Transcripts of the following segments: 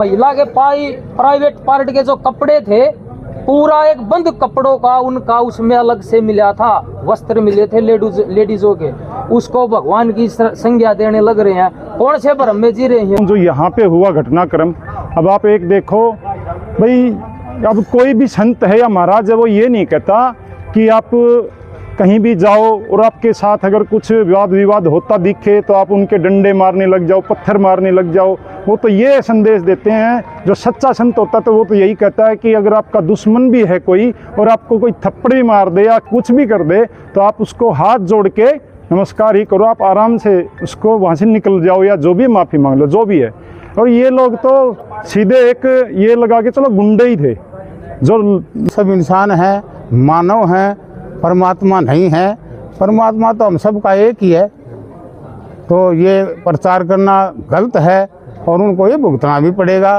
महिला के private part के जो कपड़े थे, पूरा एक बंद कपड़ों का उनका उसमें अलग से मिला था, वस्त्र मिले थे लेडीजों के, उसको भगवान की संज्ञा देने लग रहे हैं। कौन से भ्रम में जी रहे हैं? जो यहाँ पे हुआ घटनाक्रम, अब आप एक देखो भाई, अब कोई भी संत है या महाराज है वो ये नहीं कहता कि आप कहीं भी जाओ और आपके साथ अगर कुछ वाद विवाद होता दिखे तो आप उनके डंडे मारने लग जाओ, पत्थर मारने लग जाओ। वो तो ये संदेश देते हैं, जो सच्चा संत होता तो वो तो यही कहता है कि अगर आपका दुश्मन भी है कोई और आपको कोई थप्पड़ भी मार दे या कुछ भी कर दे तो आप उसको हाथ जोड़ के नमस्कार ही करो, आप आराम से उसको वहाँ से निकल जाओ या जो भी माफ़ी मांग लो जो भी है। और ये लोग तो सीधे एक ये लगा के चलो गुंडे ही थे। जो सब इंसान हैं, मानव हैं, परमात्मा नहीं है। परमात्मा तो हम सब का एक ही है। तो ये प्रचार करना गलत है और उनको ये भुगतना भी पड़ेगा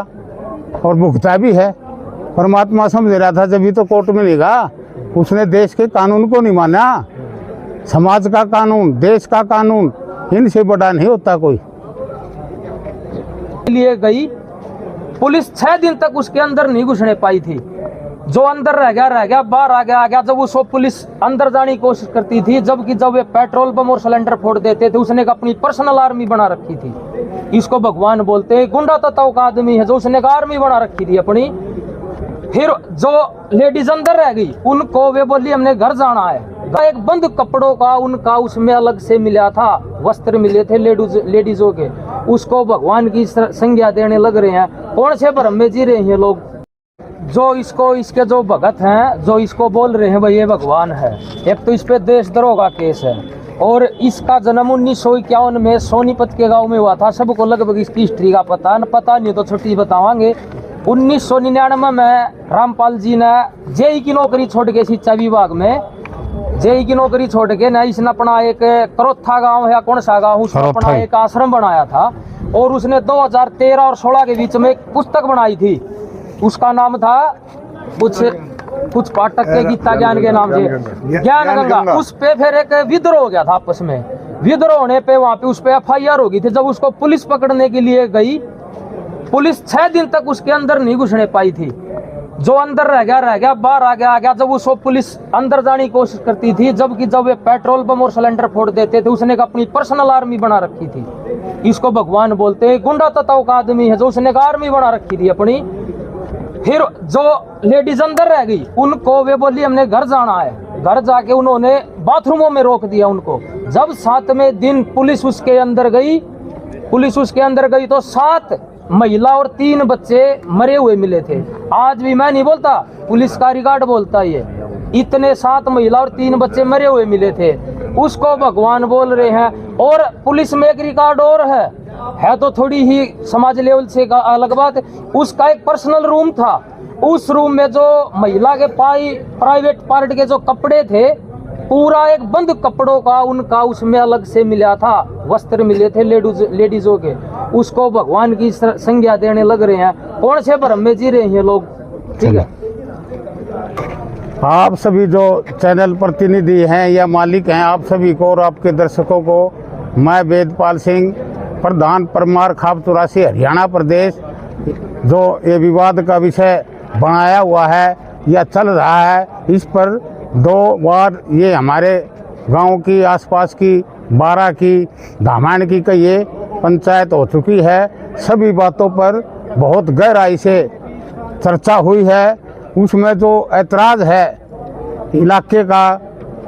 और भुगता भी है। परमात्मा समझ रहा था जब भी तो कोर्ट में लेगा, उसने देश के कानून को नहीं माना। समाज का कानून, देश का कानून, इनसे बड़ा नहीं होता कोई। लिए गई पुलिस 6 दिन तक उसके अंदर नहीं घुसने पाई थी। जो अंदर रह गया, बाहर आ गया। जब उसको पुलिस अंदर जाने की कोशिश करती थी, जबकि जब वे पेट्रोल पंप और सिलेंडर फोड़ देते थे, उसने अपनी पर्सनल आर्मी बना रखी थी। इसको भगवान बोलते हैं। गुंडा तत्व का आदमी है जो उसने आर्मी बना रखी थी अपनी। फिर जो लेडीज अंदर रह गई, उनको वे बोली हमने घर जाना है। एक बंद कपड़ों का उनका उसमें अलग से मिला था, वस्त्र मिले थे लेडीजों के, उसको भगवान की संज्ञा देने लग रहे हैं। कौन से भ्रम में जी रहे हैं लोग? जो इसके जो भगत हैं, जो इसको बोल रहे हैं भाई ये भगवान है। एक तो इस पे देशद्रोह का केस है और इसका जन्म 1951 में सोनीपत के गांव में हुआ था। सबको लगभग इसकी हिस्ट्री का पता नहीं तो छोटी बतावांगे। 1999 में रामपाल जी ने जेई की नौकरी छोड़ के, शिक्षा विभाग में जेई की नौकरी छोड़ के ना, इसने अपना एक करोथा गांव है, कौन सा गांव, उसने अपना एक आश्रम बनाया था। और उसने 2013 और 16 के बीच में एक पुस्तक बनाई थी, उसका नाम था कुछ पाठक के गीता ज्ञान के नाम से, ज्ञान गंगा। उस पे फिर एक विद्रोह हो गया था आपस में। विद्रोह होने पे वहां पे उस पे FIR हो गई थी। जब उसको पुलिस पकड़ने के लिए गई, पुलिस 6 दिन तक उसके अंदर नहीं घुसने पाई थी। जो अंदर रह गया, बाहर आ गया। जब उसको पुलिस अंदर जाने की कोशिश करती थी, जबकि जब वे पेट्रोल पंप और सिलेंडर फोड़ देते थे, उसने अपनी पर्सनल आर्मी बना रखी थी। इसको भगवान बोलते हैं। गुंडा तत्व का आदमी है जो उसने आर्मी बना रखी थी अपनी। फिर जो लेडीज अंदर रह गई, उनको वे बोली हमने घर जाना है। घर जाके उन्होंने बाथरूमों में रोक दिया उनको। जब 7वें दिन पुलिस उसके अंदर गई तो 7 महिला और 3 बच्चे मरे हुए मिले थे। आज भी मैं नहीं बोलता, पुलिस का रिकॉर्ड बोलता ये। इतने 7 महिला और 3 बच्चे मरे हुए मिले थे, उसको भगवान बोल रहे हैं। और पुलिस में एक रिकॉर्ड और है तो थोड़ी ही समाज लेवल से अलग बात। उसका एक पर्सनल रूम था, उस रूम में जो महिला के प्राइवेट पार्ट के जो कपड़े थे, पूरा एक बंद कपड़ों का उनका उसमें अलग से मिला था, वस्त्र मिले थे लेडीजों के, उसको भगवान की संज्ञा देने लग रहे हैं। कौन से भ्रम में जी रहे हैं लोग? ठीक है, आप सभी जो चैनल प्रतिनिधि हैं या मालिक हैं, आप सभी को और आपके दर्शकों को मैं वेदपाल सिंह, प्रधान परमार खाप 84 हरियाणा प्रदेश, जो ये विवाद का विषय बनाया हुआ है या चल रहा है, इस पर 2 बार ये हमारे गांव की, आसपास की, 12 की, धामाण की कई पंचायत हो चुकी है। सभी बातों पर बहुत गहराई से चर्चा हुई है। उसमें जो ऐतराज़ है इलाके का,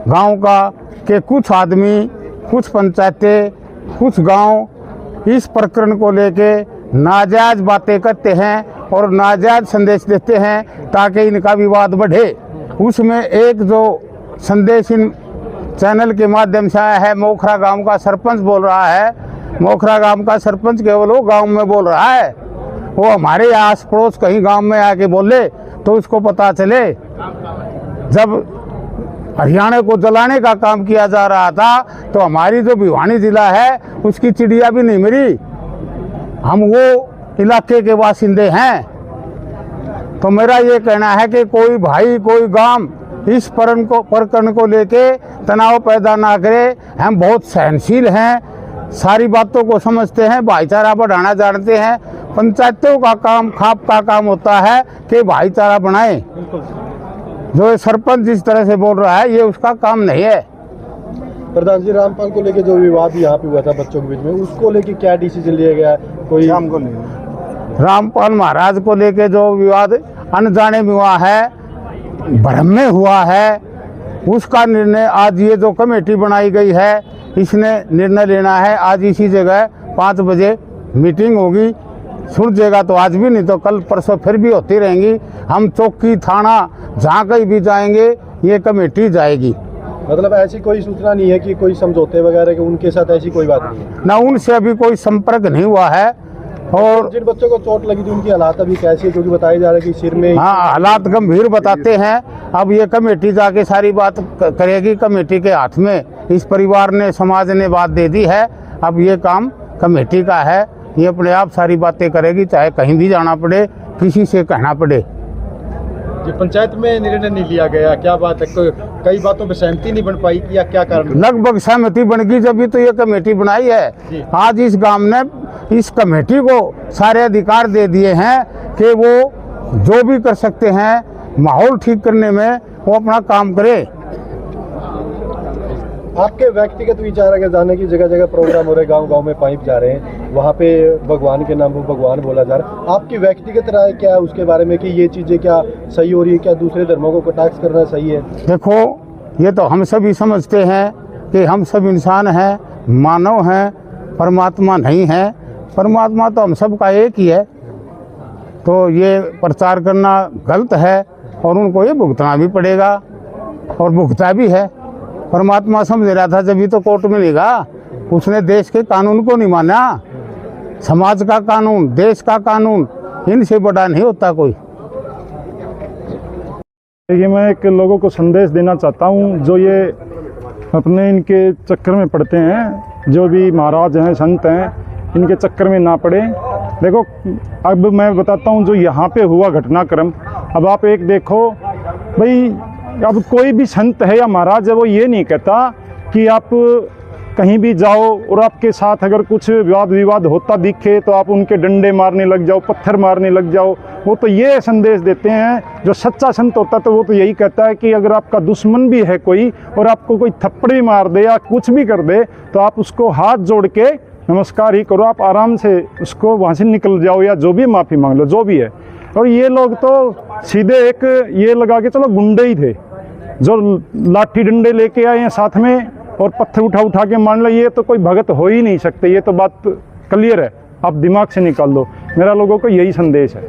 गांव का, कि कुछ आदमी, कुछ पंचायतें, कुछ गांव इस प्रकरण को लेके नाजायज बातें करते हैं और नाजायज संदेश देते हैं ताकि इनका विवाद बढ़े। उसमें एक जो संदेश इन चैनल के माध्यम से आया है, मोखरा गांव का सरपंच बोल रहा है। मोखरा गांव का सरपंच केवल वो गांव में बोल रहा है, वो हमारे आस पड़ोस कहीं गांव में आके बोले तो उसको पता चले। जब हरियाणा को जलाने का काम किया जा रहा था तो हमारी जो भिवानी जिला है उसकी चिड़िया भी नहीं मरी। हम वो इलाके के बासिंदे हैं। तो मेरा ये कहना है कि कोई भाई, कोई गांव इस प्रकरण को लेके तनाव पैदा ना करे। हम बहुत सहनशील हैं, सारी बातों को समझते हैं, भाईचारा बढ़ाना जानते हैं पंचायतों का काम, खाप का काम होता है कि भाईचारा बनाए। जो ये सरपंच जिस तरह से बोल रहा है ये उसका काम नहीं है। प्रधान जी, रामपाल को लेके जो विवाद यहाँ पे हुआ था बच्चों के बीच में, उसको लेके क्या डिसीजन लिया गया? कोई रामपाल महाराज को लेके जो विवाद अनजाने में हुआ है, भ्रम में हुआ है, उसका निर्णय आज ये जो कमेटी बनाई गई है इसने निर्णय लेना है। आज इसी जगह 5 बजे मीटिंग होगी, सुलझेगा तो आज भी, नहीं तो कल परसों फिर भी होती रहेंगी। हम चौकी, थाना, जहाँ कहीं भी जाएंगे ये कमेटी जाएगी। मतलब ऐसी कोई सूचना नहीं है कि कोई समझौते वगैरह के उनके साथ ऐसी कोई बात नहीं है? ना उनसे अभी कोई संपर्क नहीं हुआ है। और जिन बच्चों को चोट लगी थी उनकी हालात अभी कैसी है? क्योंकि बताया जा रहा है कि सिर में। हाँ, हालात गंभीर बताते हैं। अब ये कमेटी जाके सारी बात करेगी। कमेटी के हाथ में इस परिवार ने, समाज ने बात दे दी है। अब ये काम कमेटी का है, ये अपने आप सारी बातें करेगी, चाहे कहीं भी जाना पड़े, किसी से कहना पड़े। जी, पंचायत में निर्णय नहीं लिया गया, क्या बात है? कई बातों पे सहमति नहीं बन पाई या क्या कारण? लगभग सहमति बन गई जब भी तो ये कमेटी बनाई है। आज इस गांव ने इस कमेटी को सारे अधिकार दे दिए हैं कि वो जो भी कर सकते हैं माहौल ठीक करने में, वो अपना काम करे। आपके व्यक्तिगत विचार अगर जाने की, जगह जगह प्रोग्राम हो रहे, गांव गांव में पाइप जा रहे हैं, वहाँ पे भगवान के नाम पर भगवान बोला जा रहा है, आपकी व्यक्तिगत राय क्या है उसके बारे में कि ये चीज़ें क्या सही हो रही है? क्या दूसरे धर्मों को कटाक्ष करना सही है? देखो, ये तो हम सभी समझते हैं कि हम सब इंसान हैं, मानव हैं, परमात्मा नहीं है। परमात्मा तो हम सब का एक ही है। तो ये प्रचार करना गलत है और उनको ये भुगतना भी पड़ेगा और भुगता भी है। परमात्मा समझ रहा था जब भी तो कोर्ट मिलेगा। उसने देश के कानून को नहीं माना, समाज का कानून, देश का कानून, इनसे बड़ा नहीं होता कोई। ये मैं एक लोगों को संदेश देना चाहता हूँ जो ये अपने इनके चक्कर में पड़ते हैं, जो भी महाराज हैं, संत हैं, इनके चक्कर में ना पड़े। देखो, अब मैं बताता हूँ जो यहाँ पे हुआ घटनाक्रम। अब आप एक देखो भाई, अब कोई भी संत है या महाराज है वो ये नहीं कहता कि आप कहीं भी जाओ और आपके साथ अगर कुछ वाद विवाद होता दिखे तो आप उनके डंडे मारने लग जाओ, पत्थर मारने लग जाओ। वो तो ये संदेश देते हैं, जो सच्चा संत होता है तो वो तो यही कहता है कि अगर आपका दुश्मन भी है कोई और आपको कोई थप्पड़ भी मार दे या कुछ भी कर दे तो आप उसको हाथ जोड़ के नमस्कार ही करो, आप आराम से उसको वहाँ से निकल जाओ या जो भी माफ़ी मांग लो, जो भी है। और ये लोग तो सीधे एक ये लगा के चलो गुंडे ही थे, जो लाठी डंडे लेके आए हैं साथ में और पत्थर उठा के मान लो, ये तो कोई भगत हो ही नहीं सकते। ये तो बात क्लियर है, आप दिमाग से निकाल दो। मेरा लोगों को यही संदेश है।